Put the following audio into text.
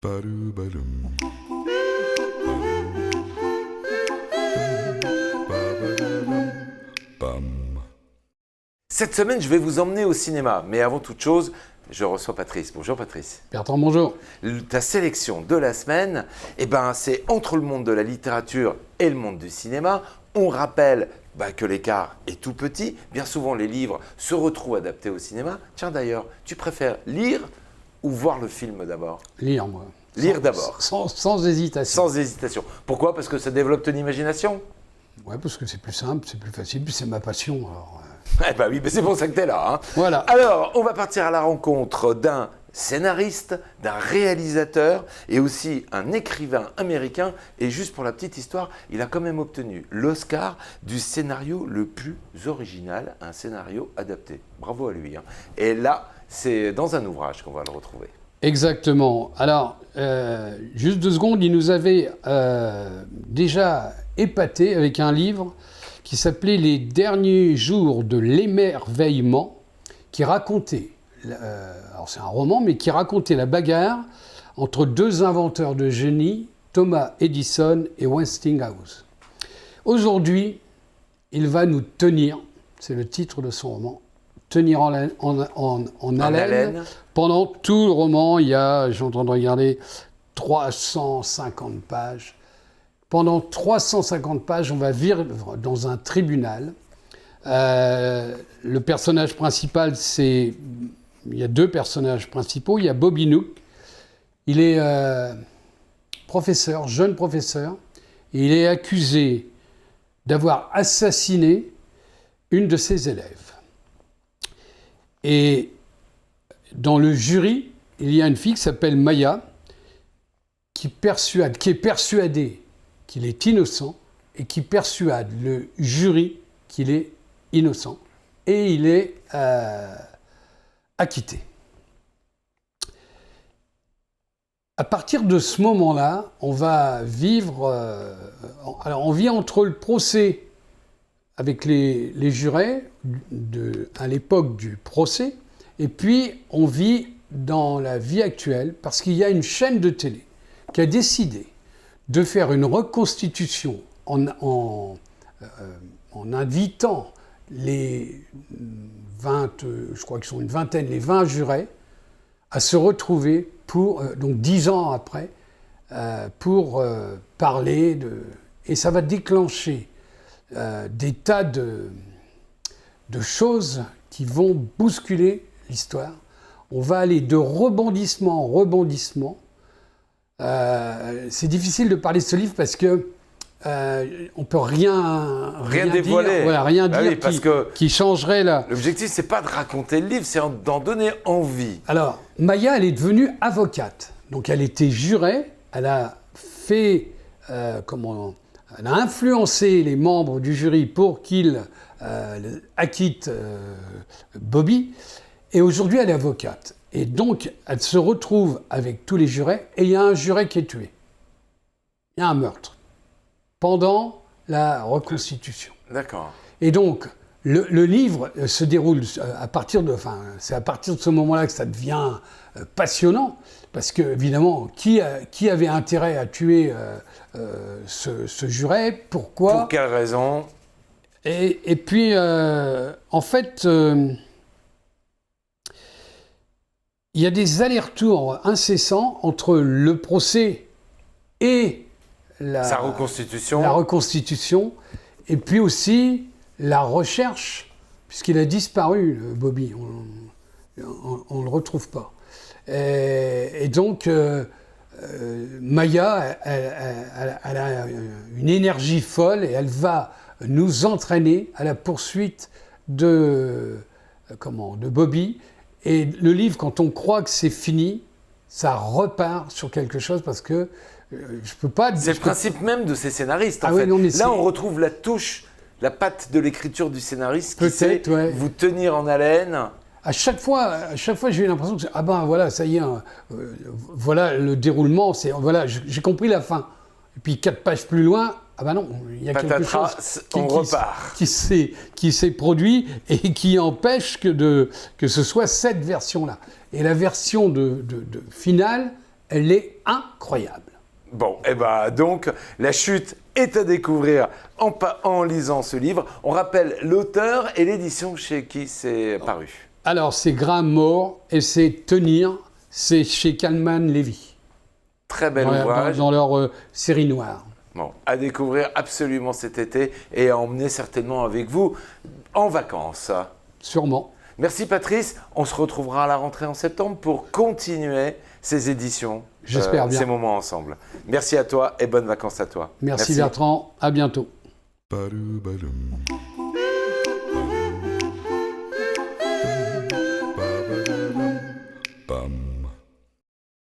Ba-do-ba-dum. Bam. Cette semaine, je vais vous emmener au cinéma. Mais avant toute chose, je reçois Patrice. Bonjour Patrice. Bertrand, bonjour. Ta sélection de la semaine, c'est entre le monde de la littérature et le monde du cinéma. On rappelle que l'écart est tout petit. Bien souvent, les livres se retrouvent adaptés au cinéma. Tiens d'ailleurs, tu préfères lire ou voir le film d'abord ? Lire, moi. Lire d'abord. Sans hésitation. Sans hésitation. Pourquoi ? Parce que ça développe ton imagination ? Ouais, parce que c'est plus simple, c'est plus facile, puis c'est ma passion. Alors, Oui, mais c'est pour ça que tu es là. Hein. Voilà. Alors, on va partir à la rencontre d'un scénariste, d'un réalisateur et aussi un écrivain américain. Et juste pour la petite histoire, il a quand même obtenu l'Oscar du scénario le plus original, un scénario adapté. Bravo à lui. Hein. Et là, c'est dans un ouvrage qu'on va le retrouver. Exactement. Alors, juste 2 secondes, il nous avait déjà épaté avec un livre qui s'appelait « Les derniers jours de l'émerveillement », qui racontait, alors c'est un roman, mais qui racontait la bagarre entre 2 inventeurs de génie, Thomas Edison et Westinghouse. Aujourd'hui, il va nous tenir, c'est le titre de son roman, tenir en haleine. Pendant tout le roman, il y a, j'ai en train de regarder, 350 pages. Pendant 350 pages, on va vivre dans un tribunal. Le personnage principal, il y a 2 personnages principaux. Il y a Bobby Nook. Il est professeur, jeune professeur. Et il est accusé d'avoir assassiné une de ses élèves. Et dans le jury, il y a une fille qui s'appelle Maya, qui est persuadée qu'il est innocent et qui persuade le jury qu'il est innocent. Et il est acquitté. À partir de ce moment-là, on va vivre... alors on vit entre le procès avec les jurés à l'époque du procès, et puis on vit dans la vie actuelle parce qu'il y a une chaîne de télé qui a décidé de faire une reconstitution en invitant les 20, je crois qu'ils sont une vingtaine, les 20 jurés, à se retrouver donc 10 ans après, pour parler de... Et ça va déclencher des tas de choses qui vont bousculer l'histoire. On va aller de rebondissement en rebondissement. C'est difficile de parler de ce livre parce que on peut rien dévoiler. Dire, voilà, rien dire qui changerait là. L'objectif, c'est pas de raconter le livre, c'est d'en donner envie. Alors, Maya, elle est devenue avocate. Donc, elle était jurée. Elle a fait elle a influencé les membres du jury pour qu'ils acquittent Bobby. Et aujourd'hui, elle est avocate. Et donc, elle se retrouve avec tous les jurés, et il y a un juré qui est tué. Il y a un meurtre. Pendant la reconstitution. D'accord. Et donc, le livre se déroule c'est à partir de ce moment-là que ça devient passionnant, parce que, évidemment, qui avait intérêt à tuer ce juré ? Pourquoi ? Pour quelle raison ? Et puis, en fait... il y a des allers-retours incessants entre le procès et la reconstitution, et puis aussi la recherche, puisqu'il a disparu, Bobby, on ne le retrouve pas. Et donc, Maya, elle a une énergie folle et elle va nous entraîner à la poursuite de Bobby. Et le livre, quand on croit que c'est fini, ça repart sur quelque chose parce que je peux pas... C'est le principe même de ces scénaristes, en fait. Oui, non, mais là, on retrouve la touche, la patte de l'écriture du scénariste qui sait vous tenir en haleine. À chaque fois, j'ai eu l'impression que voilà, ça y est, voilà le déroulement, j'ai compris la fin. Et puis 4 pages plus loin, non, il y a quelque chose qui s'est produit et qui empêche que ce soit cette version-là. Et la version de finale elle est incroyable. Bon, et ben donc, La Chute est à découvrir en lisant ce livre. On rappelle l'auteur et l'édition chez qui c'est paru. Alors, c'est Graham Moore et c'est Tenir, c'est chez Kalman Levy. Très bel ouvrage. Dans leur série noire. Bon, à découvrir absolument cet été et à emmener certainement avec vous en vacances. Sûrement. Merci Patrice, on se retrouvera à la rentrée en septembre pour continuer ces éditions, J'espère bien. ces moments ensemble. Merci à toi et bonnes vacances à toi. Merci Bertrand, à bientôt. Ba-doo-ba-doom.